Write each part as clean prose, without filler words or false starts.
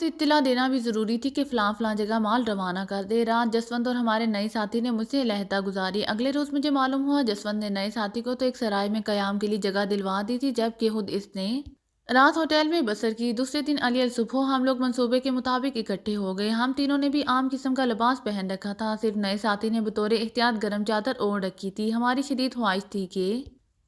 से इत्तला देना भी ज़रूरी थी कि फ़लाँ फ़लाँ जगह माल रवाना कर दे। रात जसवंत और हमारे नए साथी ने मुझसे अलहदा गुज़ारी। अगले रोज़ मुझे मालूम हुआ जसवंत ने नए साथी को तो एक सराय में क़याम के लिए जगह दिलवा दी थी, जबकि खुद इसने रात होटल में बसर की। दूसरे दिन अलियल सुबह हम लोग मंसूबे के मुताबिक इकट्ठे हो गए। हम तीनों ने भी आम किस्म का लिबास पहन रखा था। सिर्फ नए साथी ने बतौर एहतियात गर्म चादर ओढ़ रखी थी। हमारी शदीद ख्वाहिश थी कि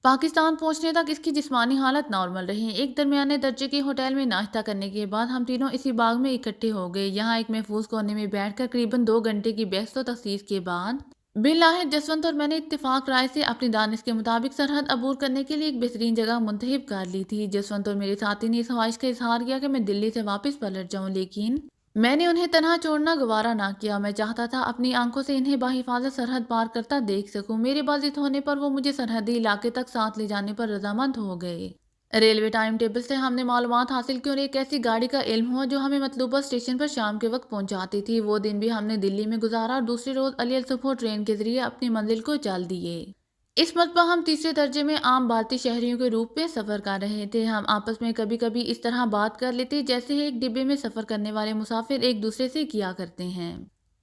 पाकिस्तान पहुंचने तक इसकी जिस्मानी हालत नॉर्मल रही। एक दरमियाने दर्जे के होटल में नाश्ता करने के बाद हम तीनों इसी बाग में इकट्ठे हो गए। यहाँ एक महफूज कोने में बैठकर करीबन 2 घंटे की बहस व तफसीर के बाद बिलाहिर जसवंत और मैंने इत्तेफाक राय से अपनी दानिश के मुताबिक सरहद अबूर करने के लिए एक बेहतरीन जगह मुंतखब कर ली थी। जसवंत और मेरे साथी ने इस ख्वाहिश का इजहार किया कि मैं दिल्ली से वापस पलट जाऊं, लेकिन मैंने उन्हें तनहा छोड़ना गवारा ना किया। मैं चाहता था अपनी आंखों से इन्हें बाहिफाजत सरहद पार करता देख सकूं। मेरे बाजिद होने पर वो मुझे सरहदी इलाके तक साथ ले जाने पर रजामंद हो गए। रेलवे टाइम टेबल से हमने मालूमात हासिल की और एक ऐसी गाड़ी का इल्म हुआ जो हमें मतलूबा स्टेशन पर शाम के वक्त पहुंचाती थी। वो दिन भी हमने दिल्ली में गुजारा और दूसरे रोज अलियल सुबह ट्रेन के जरिए अपनी मंजिल को चल दिए। इस मरतबा हम तीसरे दर्जे में आम भारतीय शहरियों के रूप में सफ़र कर रहे थे। हम आपस में कभी कभी इस तरह बात कर लेते जैसे एक डिब्बे में सफ़र करने वाले मुसाफिर एक दूसरे से किया करते हैं।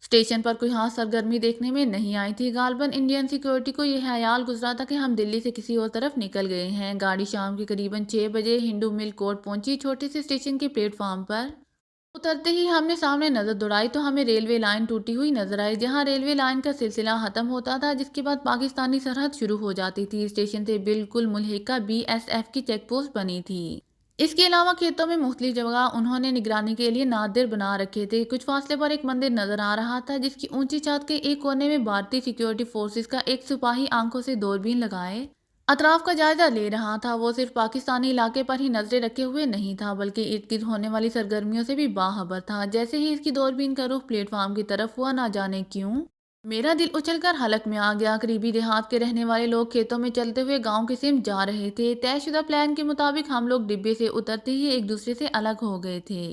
स्टेशन पर कोई खास सरगर्मी देखने में नहीं आई थी। गालबन इंडियन सिक्योरिटी को यह ख्याल गुजरा था कि हम दिल्ली से किसी और तरफ निकल गए हैं। गाड़ी शाम के करीबन 6 बजे हिंदू मिल कोर्ट पहुंची। छोटे से स्टेशन के प्लेटफॉर्म पर उतरते ही हमने सामने नजर दौड़ाई तो हमें रेलवे लाइन टूटी हुई नजर आई, जहां रेलवे लाइन का सिलसिला खत्म होता था, जिसके बाद पाकिस्तानी सरहद शुरू हो जाती थी। स्टेशन से बिल्कुल मुल्हिका BSF की चेक पोस्ट बनी थी। इसके अलावा खेतों में मुख्तलिफ जगह उन्होंने निगरानी के लिए नादिर बना रखे थे। कुछ फासले पर एक मंदिर नजर आ रहा था, जिसकी ऊंची छत के एक कोने में भारतीय सिक्योरिटी फोर्सेस का एक सिपाही आंखों से दूरबीन लगाए अतराफ का जायजा ले रहा था। वो सिर्फ पाकिस्तानी इलाके पर ही नजरें रखे हुए नहीं था, बल्कि इर्द गिर्द होने वाली सरगर्मियों से भी बाखबर था। जैसे ही इसकी दूरबीन का रुख प्लेटफॉर्म की तरफ हुआ, ना जाने क्यों मेरा दिल उछलकर हलक में आ गया। करीबी देहात के रहने वाले लोग खेतों में चलते हुए गांव की सिम जा रहे थे। तयशुदा प्लान के मुताबिक हम लोग डिब्बे से उतरते ही एक दूसरे से अलग हो गए थे।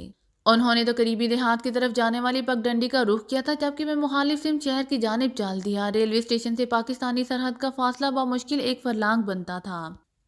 उन्होंने तो करीबी देहात की तरफ जाने वाली पगडंडी का रुख किया था, जबकि मैं मुखालिफ सिम शहर की जानिब चल दिया। रेलवे स्टेशन से पाकिस्तानी सरहद का फासला बामुश्किल एक फरलांग बनता था।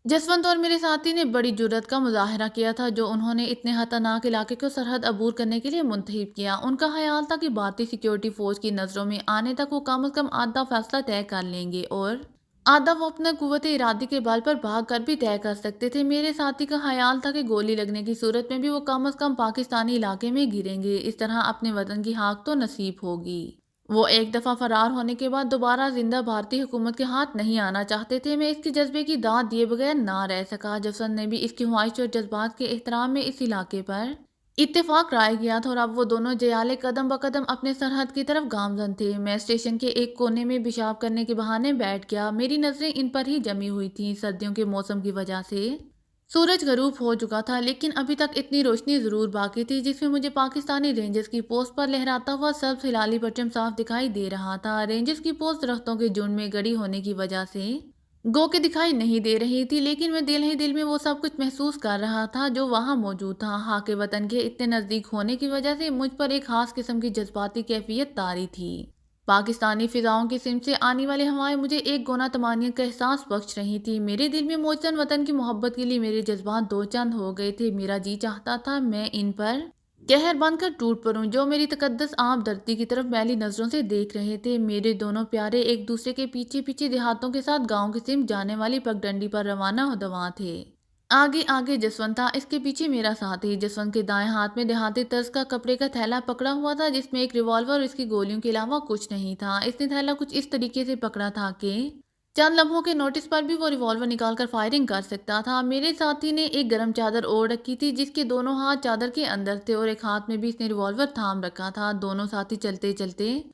जसवंत और मेरे साथी ने बड़ी जुर्रत का मुजाहरा किया था, जो उन्होंने इतने खतरनाक इलाके को सरहद अबूर करने के लिए मुंतखब किया। उनका ख्याल था कि भारतीय सिक्योरिटी फोर्स की नजरों में आने तक वो कम से कम आधा फैसला तय कर लेंगे और आधा वो अपने कुव्वत इरादी के बल पर भाग कर भी तय कर सकते थे। मेरे साथी का ख्याल था कि गोली लगने की सूरत में भी वो कम से कम पाकिस्तानी इलाके में गिरेंगे। इस तरह अपने वतन की हाक तो नसीब होगी। वो एक दफा फरार होने के बाद दोबारा जिंदा भारतीय हुकूमत के हाथ नहीं आना चाहते थे। मैं इसके जज्बे की दाद दिए बगैर ना रह सका। जसवंत ने भी इसकी ख्वाहिश और जज्बात के एहतराम में इस इलाके पर इत्तेफाक राय किया था और अब वो दोनों जयाले कदम ब कदम अपने सरहद की तरफ गामजन थे। मैं स्टेशन के एक कोने में पेशाब करने के बहाने बैठ गया। मेरी नजरें इन पर ही जमी हुई थीं। सर्दियों के मौसम की वजह से सूरज गरूब हो चुका था, लेकिन अभी तक इतनी रोशनी जरूर बाकी थी जिसमें मुझे पाकिस्तानी रेंजर्स की पोस्ट पर लहराता हुआ सब्ज हिलाली परचम साफ दिखाई दे रहा था। रेंजर्स की पोस्ट दरख्तों के झुंड में गड़ी होने की वजह से गो के दिखाई नहीं दे रही थी, लेकिन मैं दिल ही दिल में वो सब कुछ महसूस कर रहा था जो वहां मौजूद था। हाके वतन के इतने नजदीक होने की वजह से मुझ पर एक खास किस्म की जज्बाती कैफियत तारी थी। पाकिस्तानी फिजाओं की सिम से आने वाली हवाएं मुझे एक गोना तमानियत का एहसास बख्श रही थी। मेरे दिल में मोचन वतन की मोहब्बत के लिए मेरे जज्बात दो चंद हो गए थे। मेरा जी चाहता था मैं इन पर कहर बनकर टूट पड़ूं, जो मेरी तकद्दस आम धरती की तरफ मैली नजरों से देख रहे थे। मेरे दोनों प्यारे एक दूसरे के पीछे पीछे देहातों के साथ गांव की सिम जाने वाली पगडंडी पर रवाना हो दवा थे। आगे आगे जसवंत था, इसके पीछे मेरा साथी। जसवंत के दाएं हाथ में देहाती तर्ज का कपड़े का थैला पकड़ा हुआ था, जिसमें एक रिवॉल्वर और इसकी गोलियों के अलावा कुछ नहीं था। इसने थैला कुछ इस तरीके से पकड़ा था कि चंद लम्हों के नोटिस पर भी वो रिवॉल्वर निकालकर फायरिंग कर सकता था। मेरे साथी ने एक गर्म चादर ओढ़ रखी थी, जिसके दोनों हाथ चादर के अंदर थे और एक हाथ में भी इसने रिवॉल्वर थाम रखा था। दोनों साथी चलते चलते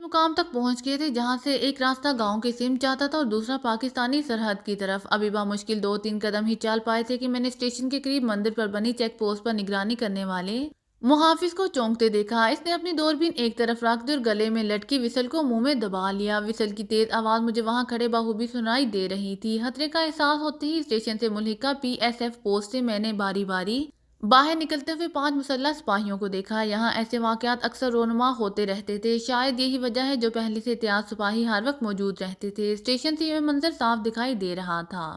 मुकाम तक पहुंच गए थे, जहां से एक रास्ता गांव के सिम जाता था और दूसरा पाकिस्तानी सरहद की तरफ। अभी मुश्किल 2-3 कदम ही चल पाए थे कि मैंने स्टेशन के करीब मंदिर पर बनी चेक पोस्ट पर निगरानी करने वाले मुहाफिज को चौंकते देखा। इसने अपनी दूरबीन एक तरफ रख दी और गले में लटकी विसल को मुंह में दबा लिया। विसल की तेज आवाज मुझे वहां खड़े बाहूबी सुनाई दे रही थी। खतरे का एहसास होते ही स्टेशन से मुल्हिका PSF पोस्ट से मैंने बारी बारी बाहर निकलते हुए 5 मुसल्लह सिपाहियों को देखा। यहाँ ऐसे वाकयात अक्सर रोनुमा होते रहते थे। शायद यही वजह है जो पहले से तैयार सिपाही हर वक्त मौजूद रहते थे। स्टेशन से यह मंजर साफ दिखाई दे रहा था।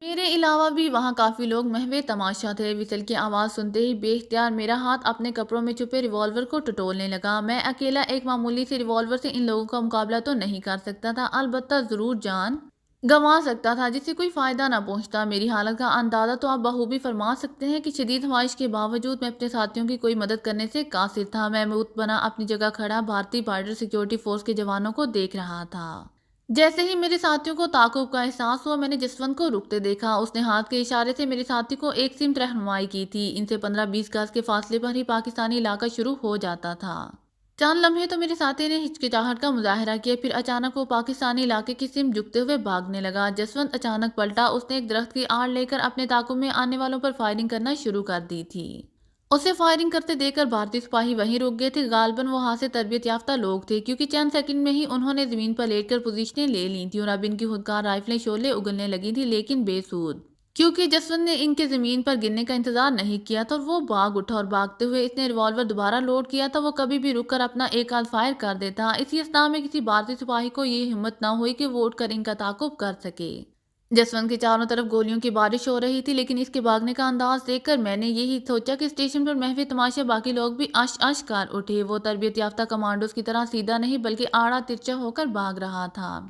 میرے علاوہ بھی وہاں کافی لوگ محو تماشا تھے۔ وصل کی آواز سنتے ہی بے اختیار میرا ہاتھ اپنے کپڑوں میں چھپے ریوالور کو ٹٹولنے لگا۔ میں اکیلا ایک معمولی سے ریوالور سے ان لوگوں کا مقابلہ تو نہیں کر سکتا تھا، البتہ ضرور جان گنوا سکتا تھا جس سے کوئی فائدہ نہ پہنچتا۔ میری حالت کا اندازہ تو آپ بخوبی فرما سکتے ہیں کہ شدید خواہش کے باوجود میں اپنے ساتھیوں کی کوئی مدد کرنے سے قاصر تھا۔ میں مطمئنہ اپنی جگہ کھڑا بھارتی بارڈر سیکورٹی فورس کے جوانوں کو دیکھ رہا تھا۔ جیسے ہی میرے ساتھیوں کو تعاقب کا احساس ہوا، میں نے جسونت کو رکتے دیکھا۔ اس نے ہاتھ کے اشارے سے میرے ساتھی کو ایک سمت رہنمائی کی تھی۔ ان سے 15-20 گز کے فاصلے پر ہی پاکستانی علاقہ شروع ہو جاتا تھا۔ چند لمحے تو میرے ساتھی نے ہچکچاہٹ کا مظاہرہ کیا، پھر اچانک وہ پاکستانی علاقے کی سمت جھکتے ہوئے بھاگنے لگا۔ جسونت اچانک پلٹا۔ اس نے ایک درخت کی آڑ لے کر اپنے تعاقب میں آنے والوں پر فائرنگ کرنا شروع کر دی تھی۔ اسے فائرنگ کرتے دیکھ کر بھارتی سپاہی وہیں رک گئے تھے۔ غالباً وہ ہاتھ سے تربیت یافتہ لوگ تھے، کیونکہ چند سیکنڈ میں ہی انہوں نے زمین پر لیٹ کر پوزیشنیں لے لی تھیں اور اب ان کی خودکار رائفلیں شعلے اگلنے لگی تھیں، لیکن بے سود، کیونکہ جسونت نے ان کے زمین پر گرنے کا انتظار نہیں کیا تھا اور وہ بھاگ اٹھا، اور بھاگتے ہوئے اس نے ریوالور دوبارہ لوڈ کیا تھا۔ وہ کبھی بھی رک کر اپنا ایک آدھ فائر کر دیتا۔ اسی اثناء میں کسی بھارتی سپاہی کو یہ ہمت نہ ہوئی کہ وہ اٹھ کر ان کا تعاقب کر سکے۔ جسونت کے چاروں طرف گولیوں کی بارش ہو رہی تھی، لیکن اس کے بھاگنے کا انداز دیکھ کر میں نے یہی سوچا کہ اسٹیشن پر محو تماشا باقی لوگ بھی اش اش کر اٹھے۔ وہ تربیت یافتہ کمانڈوز کی طرح سیدھا نہیں بلکہ آڑا ترچھا ہو کر بھاگ رہا تھا۔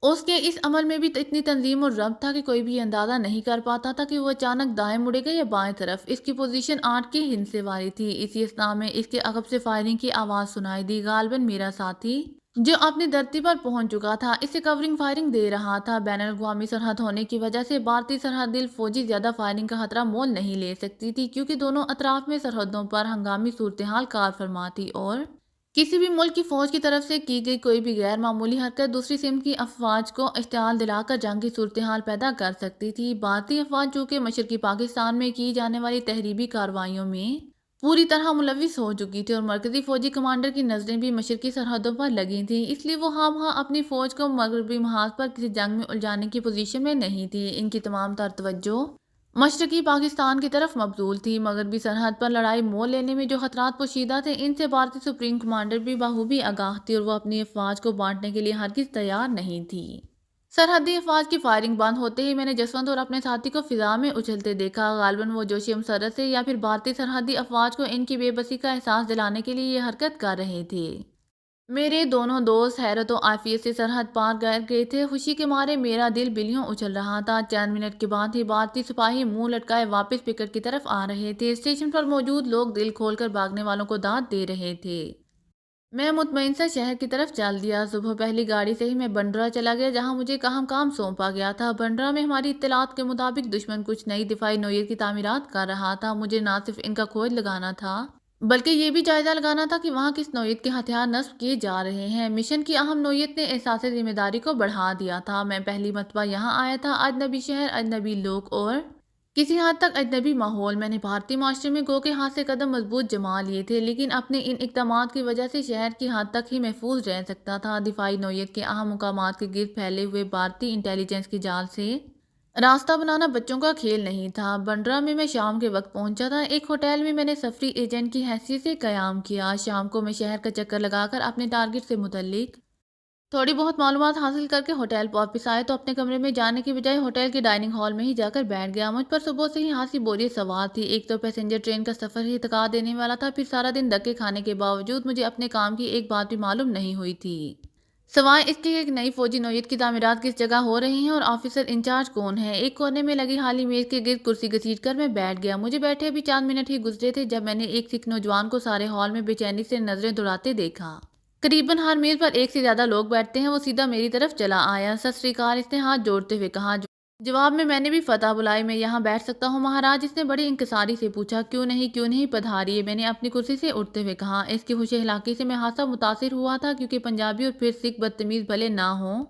اس کے اس عمل میں بھی اتنی تنظیم اور ربط تھا کہ کوئی بھی اندازہ نہیں کر پاتا تھا کہ وہ اچانک دائیں مڑے گا یا بائیں طرف۔ اس کی پوزیشن 8 کے ہندسے والی تھی۔ اسی اثناء میں اس کے عقب سے فائرنگ کی آواز سنائی دی۔ غالباً میرا ساتھی جو اپنی دھرتی پر پہنچ چکا تھا اسے کورنگ فائرنگ دے رہا تھا۔ بین الاقوامی سرحد ہونے کی وجہ سے بھارتی سرحد دل فوجی زیادہ فائرنگ کا خطرہ مول نہیں لے سکتی تھی، کیونکہ دونوں اطراف میں سرحدوں پر ہنگامی صورتحال کار فرما تھی اور کسی بھی ملک کی فوج کی طرف سے کی گئی کوئی بھی غیر معمولی حرکت دوسری سمت کی افواج کو اشتعال دلا کر جنگ کی صورتحال پیدا کر سکتی تھی۔ بھارتی افواج چونکہ مشرقی پاکستان میں کی جانے والی تحریبی کارروائیوں میں پوری طرح ملوث ہو چکی تھی اور مرکزی فوجی کمانڈر کی نظریں بھی مشرقی سرحدوں پر لگی تھیں، اس لیے وہ ہاں اپنی فوج کو مغربی محاذ پر کسی جنگ میں الجھانے کی پوزیشن میں نہیں تھی۔ ان کی تمام تر توجہ مشرقی پاکستان کی طرف مبذول تھی۔ مغربی سرحد پر لڑائی مول لینے میں جو خطرات پوشیدہ تھے ان سے بھارتی سپریم کمانڈر بھی بخوبی آگاہ تھی، اور وہ اپنی افواج کو بانٹنے کے لیے ہرگز تیار نہیں تھی۔ سرحدی افواج کی فائرنگ بند ہوتے ہی میں نے جسونت اور اپنے ساتھی کو فضا میں اچھلتے دیکھا۔ غالباً وہ جوش مسرت سے یا پھر بھارتی سرحدی افواج کو ان کی بے بسی کا احساس دلانے کے لیے یہ حرکت کر رہے تھے۔ میرے دونوں دوست حیرت و عافیت سے سرحد پار کر گئے تھے۔ خوشی کے مارے میرا دل بلیوں اچھل رہا تھا۔ چند منٹ کے بعد ہی بھارتی سپاہی منہ لٹکائے واپس پکٹ کی طرف آ رہے تھے۔ اسٹیشن پر موجود لوگ دل کھول کر بھاگنے والوں کو داد دے رہے تھے۔ میں مطمئن سا شہر کی طرف چل دیا۔ صبح پہلی گاڑی سے ہی میں بنڈرا چلا گیا، جہاں مجھے اہم کام سونپا گیا تھا۔ بنڈرا میں ہماری اطلاعات کے مطابق دشمن کچھ نئی دفاعی نوعیت کی تعمیرات کر رہا تھا۔ مجھے نہ صرف ان کا کھوج لگانا تھا بلکہ یہ بھی جائزہ لگانا تھا کہ وہاں کس نوعیت کے ہتھیار نصب کیے جا رہے ہیں۔ مشن کی اہم نوعیت نے احساس ذمہ داری کو بڑھا دیا تھا۔ میں پہلی مرتبہ یہاں آیا تھا، اجنبی شہر، اجنبی لوگ اور کسی حد تک اجنبی ماحول۔ میں نے بھارتی معاشرے میں گو کے ہاتھ سے قدم مضبوط جما لیے تھے، لیکن اپنے ان اقدامات کی وجہ سے شہر کی حد تک ہی محفوظ رہ سکتا تھا۔ دفاعی نوعیت کے اہم مقامات کے گرد پھیلے ہوئے بھارتی انٹیلی جنس کی جال سے راستہ بنانا بچوں کا کھیل نہیں تھا۔ بنڈرا میں میں شام کے وقت پہنچا تھا۔ ایک ہوٹل میں میں نے سفری ایجنٹ کی حیثیت سے قیام کیا۔ شام کو میں شہر کا چکر لگا کر اپنے ٹارگٹ سے متعلق تھوڑی بہت معلومات حاصل کر کے ہوٹل واپس آئے تو اپنے کمرے میں جانے کے بجائے ہوٹل کے ڈائننگ ہال میں ہی جا کر بیٹھ گیا۔ مجھ پر صبح سے ہی ہاتھی بوریت سوار تھی۔ ایک تو پیسنجر ٹرین کا سفر ہی تھکا دینے والا تھا، پھر سارا دن دھکے کھانے کے باوجود مجھے اپنے کام کی ایک بات بھی معلوم نہیں ہوئی تھی، سوائے اس کے ایک نئی فوجی نوعیت کی تعمیرات کس جگہ ہو رہی ہیں اور آفیسر انچارج کون ہے۔ ایک کونے میں لگی خالی میز کے گرد کرسی گھسیٹ کر میں بیٹھ گیا۔ مجھے بیٹھے ابھی چند منٹ ہی گزرے تھے جب میں نے ایک سکھ نوجوان کو سارے ہال میں بے چینی سے نظریں دوڑاتے دیکھا۔ قریباً ہر میز پر ایک سے زیادہ لوگ بیٹھتے ہیں۔ وہ سیدھا میری طرف چلا آیا۔ ست سری اکال، اس نے ہاتھ جوڑتے ہوئے کہا۔ جواب میں نے بھی فتح بلائی۔ میں یہاں بیٹھ سکتا ہوں مہاراج؟ اس نے بڑی انکساری سے پوچھا۔ کیوں نہیں پدھاریے، میں نے اپنی کرسی سے اٹھتے ہوئے کہا۔ اس کی ہوش ہلاکی سے میں خاصا متاثر ہوا تھا، کیونکہ پنجابی اور پھر سکھ بدتمیز بھلے نہ ہوں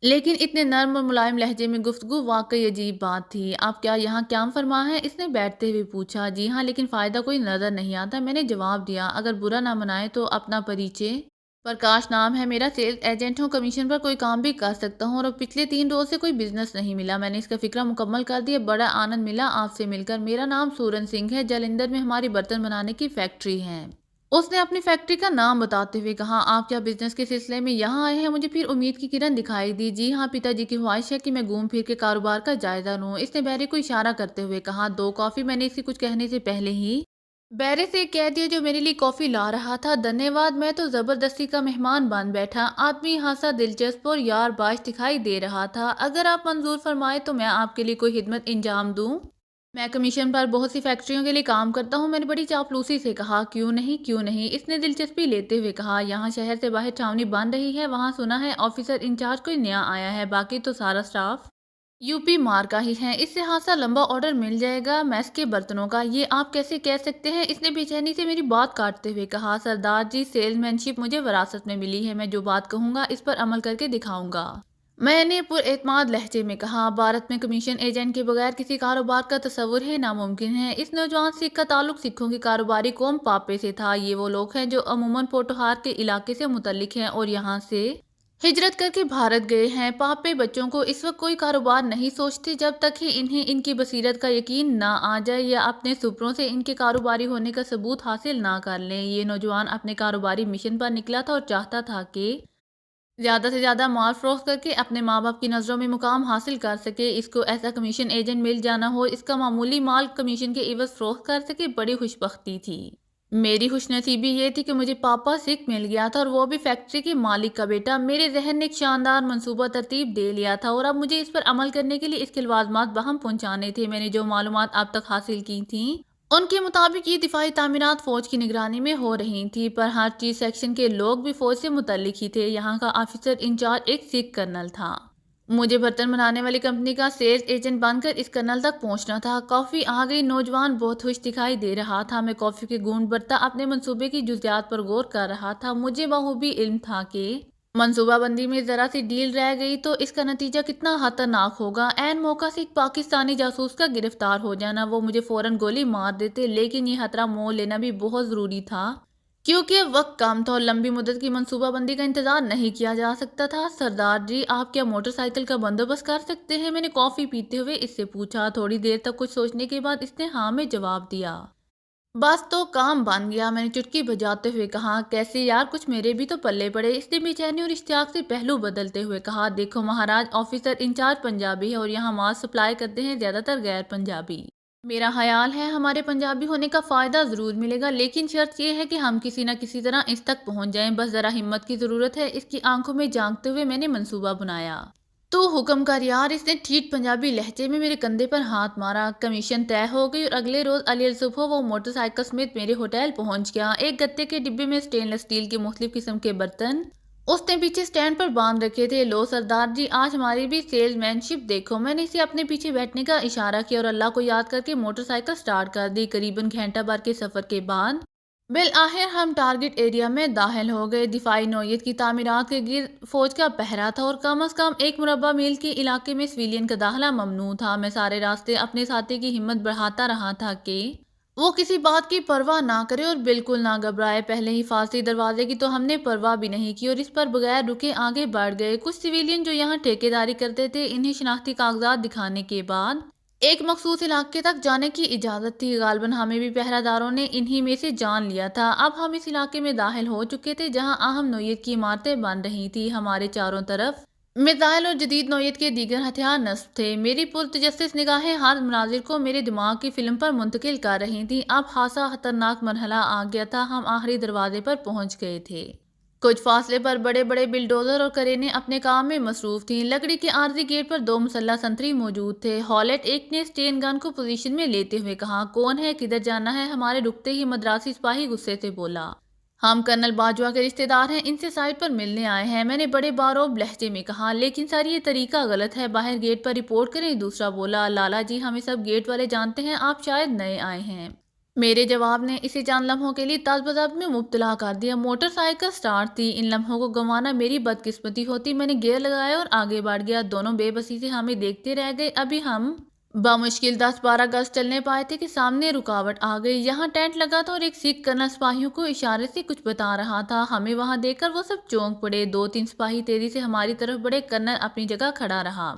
لیکن اتنے نرم اور ملائم لہجے میں گفتگو واقعی عجیب بات تھی۔ آپ کیا یہاں قیام فرما ہے؟ اس نے بیٹھتے ہوئے پوچھا۔ جی ہاں، لیکن فائدہ کوئی نظر نہیں آتا، میں نے جواب دیا۔ اگر برا نہ منائے تو اپنا پریچے؟ پرکاش نام ہے میرا، سیلز ایجنٹ ہوں، کمیشن پر کوئی کام بھی کر سکتا ہوں، اور اب پچھلے 3 روز سے کوئی بزنس نہیں ملا۔ میں نے اس کا فکرہ مکمل کر دیا۔ بڑا آنند ملا آپ سے مل کر۔ میرا نام سورن سنگھ ہے، جلندھر میں ہماری برتن بنانے کی فیکٹری ہے۔ उसने अपनी फैक्ट्री का नाम बताते हुए कहा, आप क्या बिजनेस के सिलसिले में यहाँ आए हैं? मुझे फिर उम्मीद की किरण दिखाई दी। जी हाँ, पिताजी की ख्वाहिश है कि मैं घूम फिर के कारोबार का जायजा लूँ। इसने बैरे को इशारा करते हुए कहा, दो कॉफी। मैंने इसे कुछ कहने से पहले ही बैरे से कह दिया जो मेरे लिए कॉफी ला रहा था। धन्यवाद, मैं तो जबरदस्ती का मेहमान बन बैठा। आदमी हंसा, दिलचस्प और यार बाश दिखाई दे रहा था। अगर आप मंजूर फरमाए तो मैं आपके लिए कोई खिदमत इंजाम दूं। मैं कमीशन पर बहुत सी फैक्ट्रियों के लिए काम करता हूँ। मैंने बड़ी चापलूसी से कहा, क्यों नहीं क्यों नहीं। इसने दिलचस्पी लेते हुए कहा, यहाँ शहर से बाहर छावनी बन रही है, वहाँ सुना है ऑफिसर इंचार्ज कोई नया आया है, बाकी तो सारा स्टाफ यूपी मार का ही है। इससे खासा लंबा ऑर्डर मिल जाएगा मैस के बर्तनों का। ये आप कैसे कह सकते हैं? इसने बेचैनी से मेरी बात काटते हुए कहा, सरदार जी, सेल्समैनशिप मुझे विरासत में मिली है। मैं जो बात कहूंगा इस पर अमल करके दिखाऊंगा। मैंने पुरएतमाद लहजे में कहा, भारत में कमीशन एजेंट के बगैर किसी कारोबार का तस्वुर ही नामुमकिन है। इस नौजवान सिख का ताल्लुक सिखों की कारोबारी कौम पापे से था। ये वो लोग हैं जो अमूमन पोटोहार के इलाके से मुतल्लिक हैं और यहाँ से हिजरत करके भारत गए हैं। पापे बच्चों को इस वक्त कोई कारोबार नहीं सोचते जब तक ही इन्हें इनकी बसीरत का यकीन ना आ जाए या अपने सुपरों से इनके कारोबारी होने का सबूत हासिल ना कर लें। ये नौजवान अपने कारोबारी मिशन पर निकला था और चाहता था कि ज़्यादा से ज़्यादा माल फ़रोख्त करके अपने माँ बाप की नज़रों में मुकाम हासिल कर सके। इसको ऐसा कमीशन एजेंट मिल जाना हो, इसका मामूली माल कमीशन के इवज़ फ़रोख्त कर सके, बड़ी खुशबख्ती थी। मेरी खुशनसीबी ये थी कि मुझे पापा सिख मिल गया था और वो भी फैक्ट्री के मालिक का बेटा। मेरे जहन ने एक शानदार मंसूबा तरतीब दे लिया था और अब मुझे इस पर अमल करने के लिए इसके लवाजमात बहम पहुंचाने थे। मैंने जो मालूमात अब तक हासिल की थी उनके मुताबिक ये दिफाई तामीरात फौज की निगरानी में हो रही थी, पर हर चीज सेक्शन के लोग भी फौज से मुतल्लिक ही थे। यहाँ का ऑफिसर इंचार्ज एक सिख कर्नल था। मुझे बर्तन बनाने वाली कंपनी का सेल्स एजेंट बनकर इस कर्नल तक पहुंचना था। कॉफी आ गई। नौजवान बहुत खुश दिखाई दे रहा था। मैं कॉफी के गूंद बरता अपने मंसूबे की जुजियात पर गौर कर रहा था। मुझे बखूबी इल्म था कि मंसूबाबंदी में जरा सी डील रह गई तो इसका नतीजा कितना खतरनाक होगा। ऐन मौका से एक पाकिस्तानी जासूस का गिरफ्तार हो जाना, वो मुझे फौरन गोली मार देते। लेकिन ये खतरा मोल लेना भी बहुत जरूरी था क्योंकि अब वक्त कम था और लंबी मुद्दत की मंसूबाबंदी का इंतजार नहीं किया जा सकता था। सरदार जी, आप क्या मोटरसाइकिल का बंदोबस्त कर सकते हैं? मैंने कॉफी पीते हुए इससे पूछा। थोड़ी देर तक कुछ सोचने के बाद इसने हाँ में जवाब दिया। बस तो काम बन गया। मैंने चुटकी बजाते हुए कहा, कैसे यार, कुछ मेरे भी तो पल्ले पड़े। इसने बेचैनी और इश्तियाक से पहलू बदलते हुए कहा, देखो महाराज, ऑफिसर इंचार्ज पंजाबी है और यहाँ माल सप्लाई करते हैं ज्यादातर गैर पंजाबी। मेरा ख्याल है हमारे पंजाबी होने का फायदा जरूर मिलेगा, लेकिन शर्त यह है कि हम किसी न किसी तरह इस तक पहुंच जाएं। बस जरा हिम्मत की जरूरत है। इसकी आंखों में झांकते हुए मैंने मंसूबा बनाया। तो हुक्म कर यार। इसने ठीक पंजाबी लहजे में मेरे कंधे पर हाथ मारा। कमीशन तय हो गई और अगले रोज अलियल सुबह वो मोटरसाइकिल समेत मेरे होटल पहुंच गया। एक गत्ते के डिब्बे में स्टेनलेस स्टील के मुख्तलिफ किस्म के बर्तन उसने पीछे स्टैंड पर बांध रखे थे। लो सरदार जी, आज हमारी भी सेल्समैनशिप देखो। मैंने इसे अपने पीछे बैठने का इशारा किया और अल्लाह को याद करके मोटरसाइकिल स्टार्ट कर दी। करीबन घंटा भर के सफर के बाद बिल आखिर हम टारगेट एरिया में दाखिल हो गए। दिफाई नौयत की तामीरात के गिर्द फौज का पहरा था और कम अज कम 1 मुरबा मील के इलाके में सिविलियन का दाखिला ममनू था। मैं सारे रास्ते अपने साथी की हिम्मत बढ़ाता रहा था कि वो किसी बात की परवाह ना करे और बिल्कुल ना घबराए। पहले ही फांसी दरवाजे की तो हमने परवाह भी नहीं की और इस पर बगैर रुके आगे बढ़ गए। कुछ सिविलियन जो यहाँ ठेकेदारी करते थे, इन्हें शनाख्ती कागजात दिखाने के बाद एक मखसूस इलाके तक जाने की इजाजत थी। गालबन हमें भी पहरादारों ने इन्हीं में से जान लिया था। अब हम इस इलाके में दाखिल हो चुके थे जहां अहम नौयत की इमारतें बन रही थी। हमारे चारों तरफ मिसाइल और जदीद नौयत के दीगर हथियार नस्ब थे। मेरी पुरतजस्सिस निगाहें हर मनाजिर को मेरे दिमाग की फिल्म पर मुंतकिल कर रही थी। अब खासा खतरनाक मरहला आ गया था। हम आखिरी दरवाजे पर पहुंच गए थे। कुछ फासले पर बड़े बड़े बिल्डोजर और करेने अपने काम में मसरूफ थीं। लकड़ी के आरजी गेट पर 2 मुसल्लह संतरी मौजूद थे। हॉलेट एक ने स्टेन गन को पोजीशन में लेते हुए कहा, कौन है, किधर जाना है? हमारे रुकते ही मद्रासी सिपाही गुस्से से बोला, हम कर्नल बाजवा के रिश्तेदार हैं, इनसे साइड पर मिलने आए हैं। मैंने बड़े बारोब लहजे में कहा, लेकिन सर ये तरीका गलत है, बाहर गेट पर रिपोर्ट करें। दूसरा बोला, लाला जी, हमें सब गेट वाले जानते हैं, आप शायद नए आए हैं। मेरे जवाब ने इसे चंद लम्हों के लिए तज़बज़ब में मुब्तला कर दिया। मोटरसाइकिल स्टार्ट थी। इन लम्हों को गंवाना मेरी बदकिस्मती होती। मैंने गियर लगाया और आगे बढ़ गया। दोनों बेबसी से हमें देखते रह गए। अभी हम बामुश्किल 10-12 गज चलने पाए थे कि सामने रुकावट आ गई। यहाँ टेंट लगा था और एक सिख कर्नल सिपाहियों को इशारे से कुछ बता रहा था। हमें वहां देखकर वो सब चौंक पड़े। 2-3 सिपाही तेजी से हमारी तरफ बढ़े। कर्नल अपनी जगह खड़ा रहा।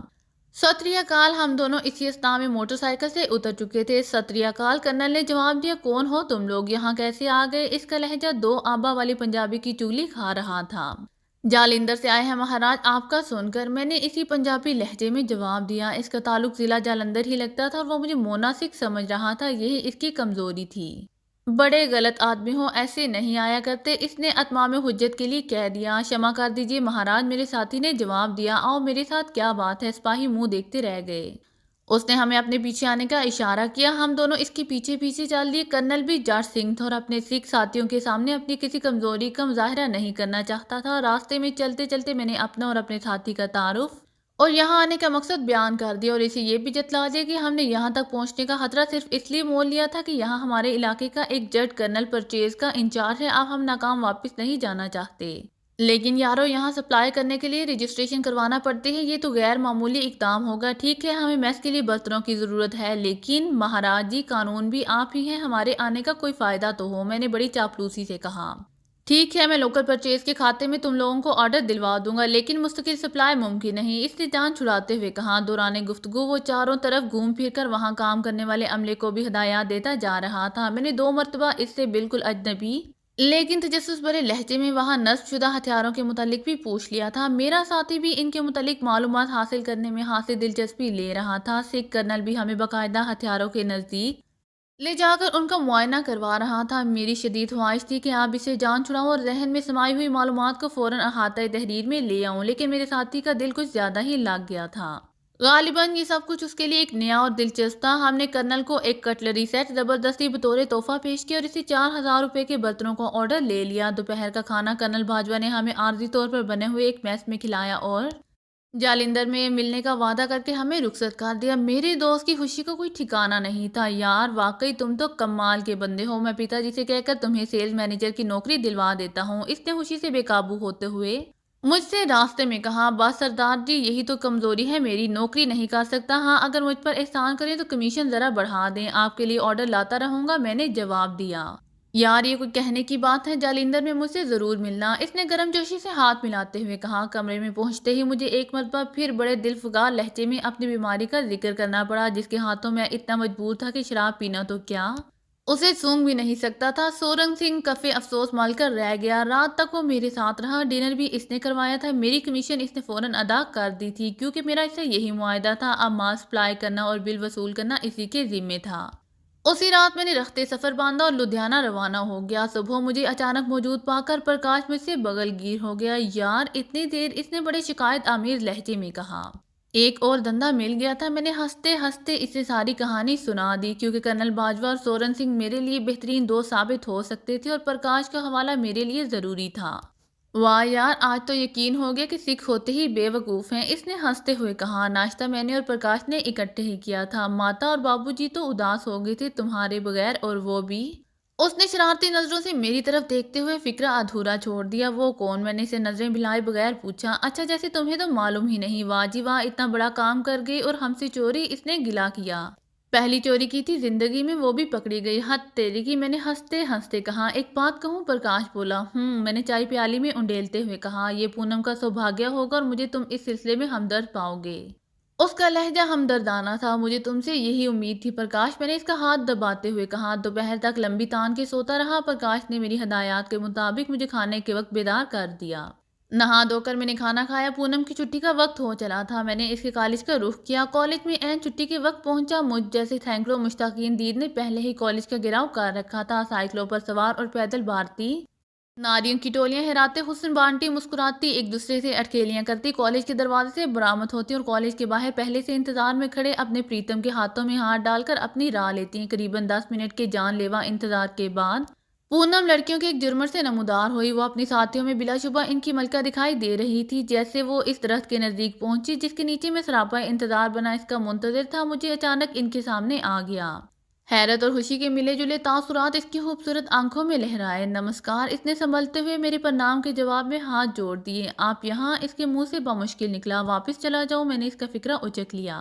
सत अकाल। हम दोनों इसी अवस्था में मोटरसाइकिल से उतर चुके थे। सत अकाल। कर्नल ने जवाब दिया, कौन हो तुम लोग, यहाँ कैसे आ गए। इसका लहजा दो आबा वाली पंजाबी की चुगली खा रहा था। जालिंदर से आए हैं महाराज, आपका सुनकर मैंने इसी पंजाबी लहजे में जवाब दिया। इसका ताल्लुक जिला जालंधर ही लगता था और वो मुझे मोनासिक समझ रहा था, यही इसकी कमजोरी थी। बड़े गलत आदमी हो, ऐसे नहीं आया करते। इसने अतमाम हुज्जत के लिए कह दिया। क्षमा कर दीजिए महाराज, मेरे साथी ने जवाब दिया। आओ मेरे साथ, क्या बात है। सिपाही मुंह देखते रह गए। उसने हमें अपने पीछे आने का इशारा किया। हम दोनों इसके पीछे पीछे चल दिए। कर्नल भी जट सिंह था और अपने सिख साथियों के सामने अपनी किसी कमजोरी का मुजाहरा नहीं करना चाहता था। रास्ते में चलते चलते मैंने अपना और अपने साथी का तारुफ और यहाँ आने का मकसद बयान कर दिया और इसे ये भी जतला दिया कि हमने यहाँ तक पहुँचने का खतरा सिर्फ इसलिए मोल लिया था कि यहाँ हमारे इलाके का एक जट कर्नल परचेज का इंचार्ज है। अब हम नाकाम वापस नहीं जाना चाहते। लेकिन यारो, यहाँ सप्लाई करने के लिए रजिस्ट्रेशन करवाना पड़ती है, ये तो गैर मामूली इकदाम होगा। ठीक है, हमें मैस के लिए बर्तनों की ज़रूरत है, लेकिन महाराज जी, कानून भी आप ही हैं, हमारे आने का कोई फ़ायदा तो हो। मैंने बड़ी चापलूसी से कहा। ठीक है, मैं लोकल परचेज के खाते में तुम लोगों को ऑर्डर दिलवा दूंगा, लेकिन मुस्तकिल सप्लाई मुमकिन नहीं। इसने जान छुड़ाते हुए कहा। दौरान गुफ्तगू वो चारों तरफ घूम फिर कर वहाँ काम करने वाले अमले को भी हिदायत देता जा रहा था। मैंने 2 मरतबा इससे बिल्कुल अजनबी लेकिन तजस्सुस भरे लहजे में वहाँ नस्ब शुदा हथियारों के मुतालिक भी पूछ लिया था। मेरा साथी भी इनके मुतालिक मालूमात हासिल करने में हासिल दिलचस्पी ले रहा था। सिख कर्नल भी हमें बाकायदा हथियारों के नज़दीक ले जाकर उनका मुआयना करवा रहा था। मेरी शदीद ख्वाहिश थी कि आप इसे जान छुड़ाऊं और जहन में समाई हुई मालूमात को फौरन अहाता तहरीर में ले आऊं, लेकिन मेरे साथी का दिल कुछ ज्यादा ही लग गया था। गालिबन ये सब कुछ उसके लिए एक नया और दिलचस्प था। हमने कर्नल को एक कटलरी सेट जबरदस्ती बतौर तोहफा पेश किया और इसे 4,000 रुपए के बर्तनों का ऑर्डर ले लिया। दोपहर का खाना कर्नल बाजवा ने हमें आर्जी तौर पर बने हुए एक मैस में खिलाया और जालिंदर में मिलने का वादा करके हमें रुखसत कर दिया। मेरे दोस्त की खुशी का कोई ठिकाना नहीं था। यार वाकई तुम तो कमाल के बंदे हो, मैं पिताजी से कहकर तुम्हें सेल्स मैनेजर की नौकरी दिलवा देता हूँ। इसने खुशी से बेकाबू होते हुए मुझसे रास्ते में कहा। बस सरदार जी, यही तो कमजोरी है मेरी, नौकरी नहीं कर सकता। हाँ, अगर मुझ पर एहसान करें तो कमीशन जरा बढ़ा दें, आपके लिए ऑर्डर लाता रहूंगा, मैंने जवाब दिया। यार ये कोई कहने की बात है, जालिंदर में मुझसे जरूर मिलना, इसने गर्मजोशी से हाथ मिलाते हुए कहा। कमरे में पहुंचते ही मुझे एक मरतबा फिर बड़े दिलफगार लहजे में अपनी बीमारी का जिक्र करना पड़ा, जिसके हाथों में इतना मजबूर था कि शराब पीना तो क्या उसे सूंघ भी नहीं सकता था। सोरंग सिंह कफे अफसोस मालकर रह गया। रात तक वो मेरे साथ रहा। डिनर भी इसने करवाया था। मेरी कमीशन इसने फौरन अदा कर दी थी, क्योंकि मेरा इससे यही मुआहदा था। अब माल सप्लाई करना और बिल वसूल करना इसी के जिम्मे था। उसी रात मैंने रखते सफर बांधा और लुधियाना रवाना हो गया। सुबह मुझे अचानक मौजूद पाकर प्रकाश मुझसे बगलगीर हो गया। यार इतनी देर, इसने बड़े शिकायत आमीर लहजे में कहा। एक और धंधा मिल गया था। मैंने हंसते हंसते इसे सारी कहानी सुना दी, क्योंकि कर्नल बाजवा और सोरन सिंह मेरे लिए बेहतरीन दोस्त साबित हो सकते थे और प्रकाश का हवाला मेरे लिए जरूरी था। वाह यार, आज तो यकीन हो गया कि सिख होते ही बेवकूफ हैं, इसने हंसते हुए कहा। नाश्ता मैंने और प्रकाश ने इकट्ठे ही किया था। माता और बाबूजी तो उदास हो गए थे तुम्हारे बगैर, और वो भी। उसने शरारती नजरों से मेरी तरफ देखते हुए फिक्रा अधूरा छोड़ दिया। वो कौन, मैंने इसे नजरें भिलाए बगैर पूछा। अच्छा, जैसे तुम्हें तो मालूम ही नहीं। वाह जी वाह, इतना बड़ा काम कर गई और हमसे चोरी, इसने गिला किया। पहली चोरी की थी जिंदगी में, वो भी पकड़ी गई। हद तेरी की, मैंने हंसते हंसते कहा। एक बात कहूँ, प्रकाश बोला। मैंने चाय प्याली में उंडेलते हुए कहा। ये पूनम का सौभाग्य होगा और मुझे तुम इस सिलसिले में हमदर्द पाओगे। उसका लहजा हमदर्दाना था। मुझे तुमसे यही उम्मीद थी प्रकाश, मैंने इसका हाथ दबाते हुए कहा। दोपहर तक लंबी तान के सोता रहा। प्रकाश ने मेरी हदायत के मुताबिक मुझे खाने के वक्त बेदार कर दिया। नहा धोकर मैंने खाना खाया। पूनम की छुट्टी का वक्त हो चला था। मैंने इसके कॉलेज का रुख किया। कॉलेज में एन छुट्टी के वक्त पहुंचा। मुझ जैसे सैकड़ों मुश्ताकीन दीद ने पहले ही कॉलेज का घेराव कर रखा था। साइकिलों पर सवार और पैदल भारतीय नारियों की टोलियां हिराते हुस्न बांटती मुस्कुराती एक दूसरे से अटखेलियां करती कॉलेज के दरवाजे से बरामद होती और कॉलेज के बाहर पहले से इंतजार में खड़े अपने प्रीतम के हाथों में हाथ डालकर अपनी राह लेती हैं। करीबन 10 मिनट के जानलेवा इंतजार के बाद पूनम लड़कियों के एक जुर्मर से नमूदार हुई। वो अपनी साथियों में बिलाशुबा इनकी मलका दिखाई दे रही थी। जैसे वो इस दरख्त के नजदीक पहुंची जिसके नीचे में सरापा इंतजार बना इसका मुंतजिर था, मुझे अचानक इनके सामने आ गया। हैरत और खुशी के मिले जुले तासुरात इसकी खूबसूरत आंखों में लहराए। नमस्कार, इसने संभलते हुए मेरे प्रणाम के जवाब में हाथ जोड़ दिए। आप यहाँ, इसके मुंह से बमुश्किल निकला। वापस चला जाऊं, मैंने इसका फिक्रा उचक लिया।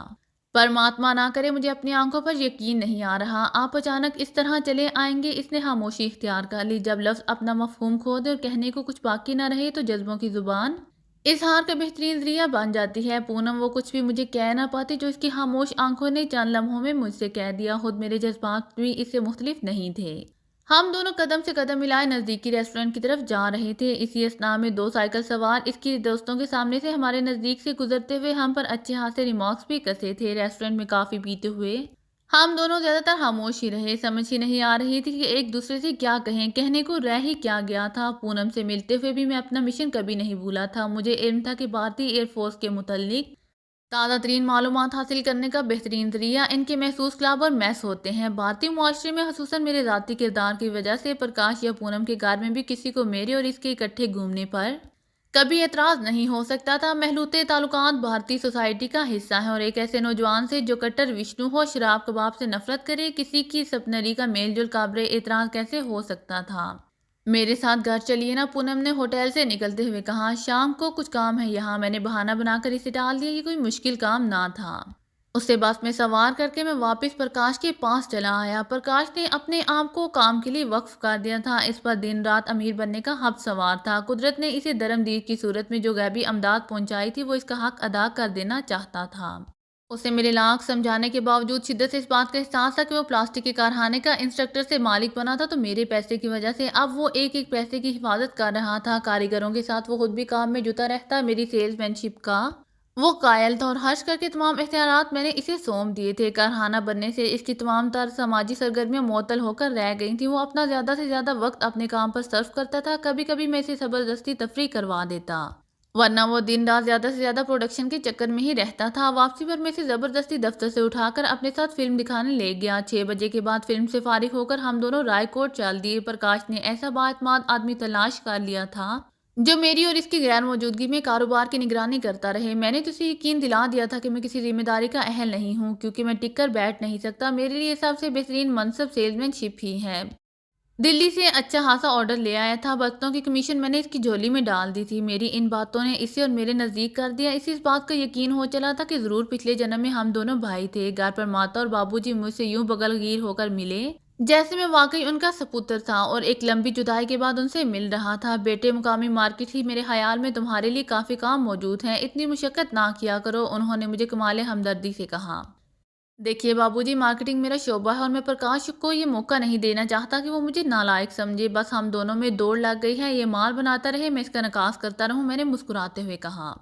परमात्मा ना करे, मुझे अपनी आंखों पर यकीन नहीं आ रहा। आप अचानक इस तरह चले आएंगे। इसने खामोशी इख्तियार कर ली। जब लफ्ज अपना मफहूम खो दे और कहने को कुछ बाकी ना रहे तो जज्बों की जुबान इजहार का बेहतरीन ज़रिया बन जाती है। पूनम वो कुछ भी मुझे कह ना पाती जो इसकी खामोश आंखों ने चंद लम्हों में मुझसे कह दिया। खुद मेरे जज्बात भी इससे मुख्तलिफ नहीं थे। हम दोनों कदम से कदम मिलाए नज़दीकी रेस्टोरेंट की तरफ जा रहे थे। इसी असना में दो साइकिल सवार इसकी दोस्तों के सामने से हमारे नज़दीक से गुजरते हुए हम पर अच्छे खासे रिमार्क्स भी कसे थे। रेस्टोरेंट में काफ़ी पीते हुए हम दोनों ज्यादातर खामोश ही रहे। समझ ही नहीं आ रही थी कि एक दूसरे से क्या कहें। कहने को रह ही क्या गया था। पूनम से मिलते हुए भी मैं अपना मिशन कभी नहीं भूला था। मुझे इल्म था कि भारतीय एयरफोर्स के मुतल्लिक ताज़ा तरीन मालूमात हासिल करने का बेहतरीन जरिया इनके महसूस क्लब और मैस होते हैं। भारतीय मुआशरे में खसूसन मेरे ज़ाती किरदार की वजह से प्रकाश या पूनम के घर में भी किसी को मेरे और इसके इकट्ठे घूमने पर कभी एतराज़ नहीं हो सकता था। महलूते ताल्लुकात भारतीय सोसाइटी का हिस्सा है और एक ऐसे नौजवान से जो कट्टर विष्णु हो, शराब कबाब से नफरत करे, किसी की सपनरी का मेल जोल काबरे एतराज़ कैसे हो सकता था। मेरे साथ घर चलिए ना, पूनम ने होटल से निकलते हुए कहा। शाम को कुछ काम है यहाँ। मैंने बहाना बनाकर इसे टाल दिया। ये कोई मुश्किल काम ना था। उसे बस में सवार करके मैं वापस प्रकाश के पास चला आया। प्रकाश ने अपने आप को काम के लिए वक्फ कर दिया था। इस पर दिन रात अमीर बनने का हक सवार था। कुदरत ने इसे धर्मदीर की सूरत में जो गैबी अमदाद पहुंचाई थी वो इसका हक अदा कर देना चाहता था। उसे मेरे लाख समझाने के बावजूद शिद्दत से इस बात का एहसास था कि वो प्लास्टिक के कारखाने का इंस्ट्रक्टर से मालिक बना था तो मेरे पैसे की वजह से अब वो एक एक पैसे की हिफाजत कर रहा था। कारीगरों के साथ वो खुद भी काम में जुटा रहता। मेरी सेल्समैनशिप का वो कायल था और हर्ष करके तमाम इख्तियारात मैंने इसे सौंप दिए थे। कारखाना बनने से इसकी तमाम तर समाजी सरगर्मियां मुअत्तल होकर रह गई थी। वो अपना ज़्यादा से ज़्यादा वक्त अपने काम पर सर्व करता था। कभी कभी मैं इसे ज़बरदस्ती तफरी करवा देता, वरना वो दिन रात ज़्यादा से ज़्यादा प्रोडक्शन के चक्कर में ही रहता था। वापसी पर मैं इसे ज़बरदस्ती दफ्तर से उठाकर अपने साथ फिल्म दिखाने ले गया। 6 बजे के बाद फिल्म से फारिग होकर हम दोनों रायकोट चल दिए। प्रकाश ने ऐसा बाएतमाद आदमी तलाश कर लिया था जो मेरी और इसकी गैर मौजूदगी में कारोबार की निगरानी करता रहे। मैंने तो उसे यकीन दिला दिया था कि मैं किसी जिम्मेदारी का अहल नहीं हूँ, क्योंकि मैं टिक कर बैठ नहीं सकता। मेरे लिए सबसे बेहतरीन मनसब सेल्समैनशिप ही है। दिल्ली से अच्छा खासा ऑर्डर ले आया था। बर्तनों की कमीशन मैंने इसकी झोली में डाल दी थी। मेरी इन बातों ने इसे और मेरे नज़दीक कर दिया। इसी इस बात का यकीन हो चला था कि ज़रूर पिछले जन्म में हम दोनों भाई थे। घर पर माता और बाबूजी मुझसे यूं बगलगीर होकर मिले जैसे मैं वाकई उनका सपुत्र था और एक लंबी जुदाई के बाद उनसे मिल रहा था। बेटे, मुकामी मार्केट ही मेरे ख्याल में तुम्हारे लिए काफ़ी काम मौजूद हैं। इतनी मुशक्कत ना किया करो, उन्होंने मुझे कमाल हमदर्दी से कहा। देखिए बाबूजी, मार्केटिंग मेरा शोबा है और मैं प्रकाश को ये मौका नहीं देना चाहता कि वो मुझे नालायक समझे। बस हम दोनों में दौड़ लग गई है। ये माल बनाता रहे, मैं इसका नकास करता रहूं, मैंने मुस्कुराते हुए कहा।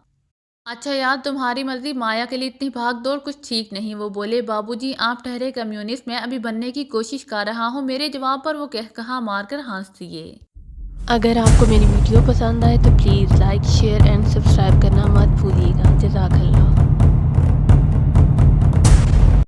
अच्छा यार, तुम्हारी मर्जी। माया के लिए इतनी भाग दौड़ कुछ ठीक नहीं, वो बोले। बाबूजी आप ठहरे, कम्युनिस्ट मैं अभी बनने की कोशिश कर रहा हूँ। मेरे जवाब पर वो कहा मारकर हंस दिए। अगर आपको मेरी वीडियो पसंद आए तो please like, share and subscribe करना मत भूलिएगा। जज़ाकल्लाह।